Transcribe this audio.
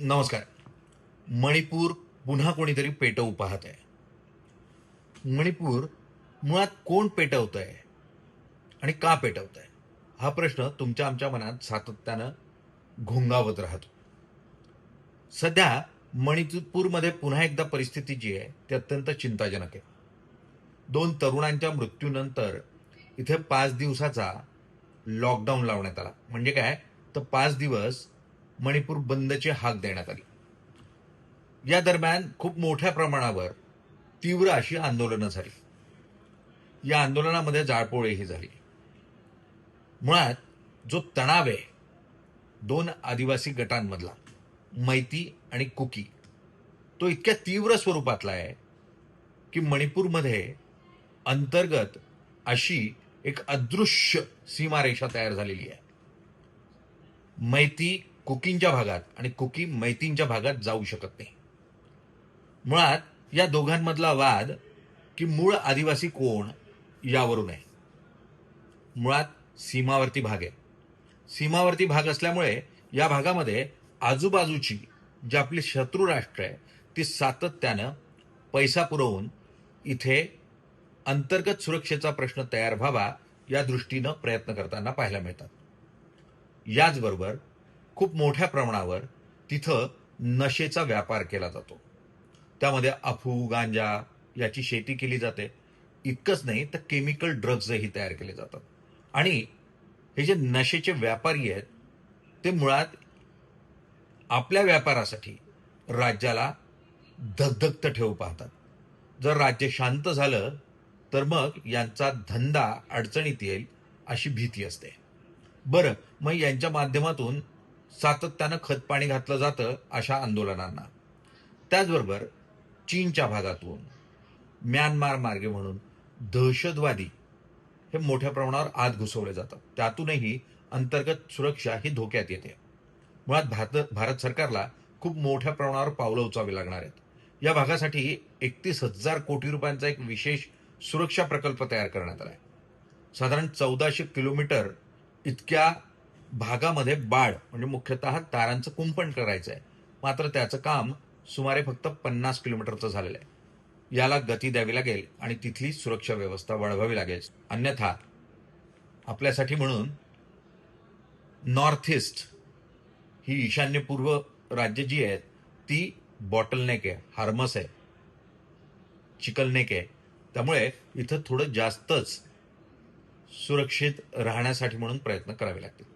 नमस्कार. मणिपूर पुन्हा कोणीतरी पेटवू पाहत आहे. मणिपूर मुळात कोण पेटवत आहे आणि का पेटवत आहे? हा प्रश्न तुमच्या आमच्या मनात सातत्यानं घोंगावत राहतो. सध्या मणिपूरमध्ये पुन्हा एकदा परिस्थिती जी आहे ती अत्यंत चिंताजनक आहे. 2 तरुणांच्या मृत्यूनंतर इथे 5 दिवसाचा लॉकडाऊन लावण्यात आला. म्हणजे काय? तर 5 दिवस मणिपूर बंदची हाक देण्यात आली. या दरम्यान खूप मोठ्या प्रमाणावर तीव्र अशी आंदोलनं झाली. या आंदोलनामध्ये जाळपोळीही झाली. मुळात जो तणाव आहे 2 आदिवासी गटांमधला, मैती आणि कुकी, तो इतक्या तीव्र स्वरूपातला आहे की मणिपूरमध्ये अंतर्गत अशी एक अदृश्य सीमारेषा तयार झालेली आहे. मैती कुकींच्या भागात आणि कुकी मैतींच्या भागात जाऊ शकत नाही. मुळात या दोघांमधला वाद की मूळ आदिवासी कोण यावरून आहे. मुळात सीमावर्ती भाग आहे. सीमावर्ती भाग असल्यामुळे या भागामध्ये आजूबाजूची जी आपली शत्रू राष्ट्र आहे ती सातत्यानं पैसा पुरवून इथे अंतर्गत सुरक्षेचा प्रश्न तयार व्हावा या दृष्टीनं प्रयत्न करताना पाहायला मिळतात. याचबरोबर खूप मोठ्या प्रमाणावर तिथं नशेचा व्यापार केला जातो. त्यामध्ये अफू, गांजा याची शेती केली जाते. इतकंच नाही तर केमिकल ड्रग्जही तयार केले जातात. आणि हे जे नशेचे व्यापारी आहेत ते मुळात आपल्या व्यापारासाठी राज्याला धगधगत ठेवू पाहतात. जर राज्य शांत झालं तर मग यांचा धंदा अडचणीत येईल अशी भीती असते. बरं, मग यांच्या माध्यमातून सातत्यानं खतपाणी घातलं जातं अशा आंदोलनांना. त्याचबरोबर चीनच्या भागातून म्यानमार मार्गे म्हणून दहशतवादी हे मोठ्या प्रमाणावर आत घुसवले जातात. त्यातूनही अंतर्गत सुरक्षा ही धोक्यात येते. मुळात भारत सरकारला खूप मोठ्या प्रमाणावर पावलं उचलावी लागणार आहेत. या भागासाठी 31,000 कोटी रुपयांचा एक विशेष सुरक्षा प्रकल्प तयार करण्यात आला आहे. साधारण 1400 किलोमीटर इतक्या भागामध्ये बाळ म्हणजे मुख्यतः तारांचं कुंपण करायचं आहे. मात्र त्याचं काम सुमारे फक्त 50 किलोमीटरचं झालेलं आहे. याला गती द्यावी लागेल आणि तिथली सुरक्षा व्यवस्था वाढवावी लागेल. अन्यथा आपल्यासाठी म्हणून नॉर्थ ईस्ट ही ईशान्यपूर्व राज्य जी आहेत ती बॉटलनेक आहे, हार्मस आहे, चिकलनेक आहे. त्यामुळे इथं थोडं जास्तच सुरक्षित राहण्यासाठी म्हणून प्रयत्न करावे लागतील.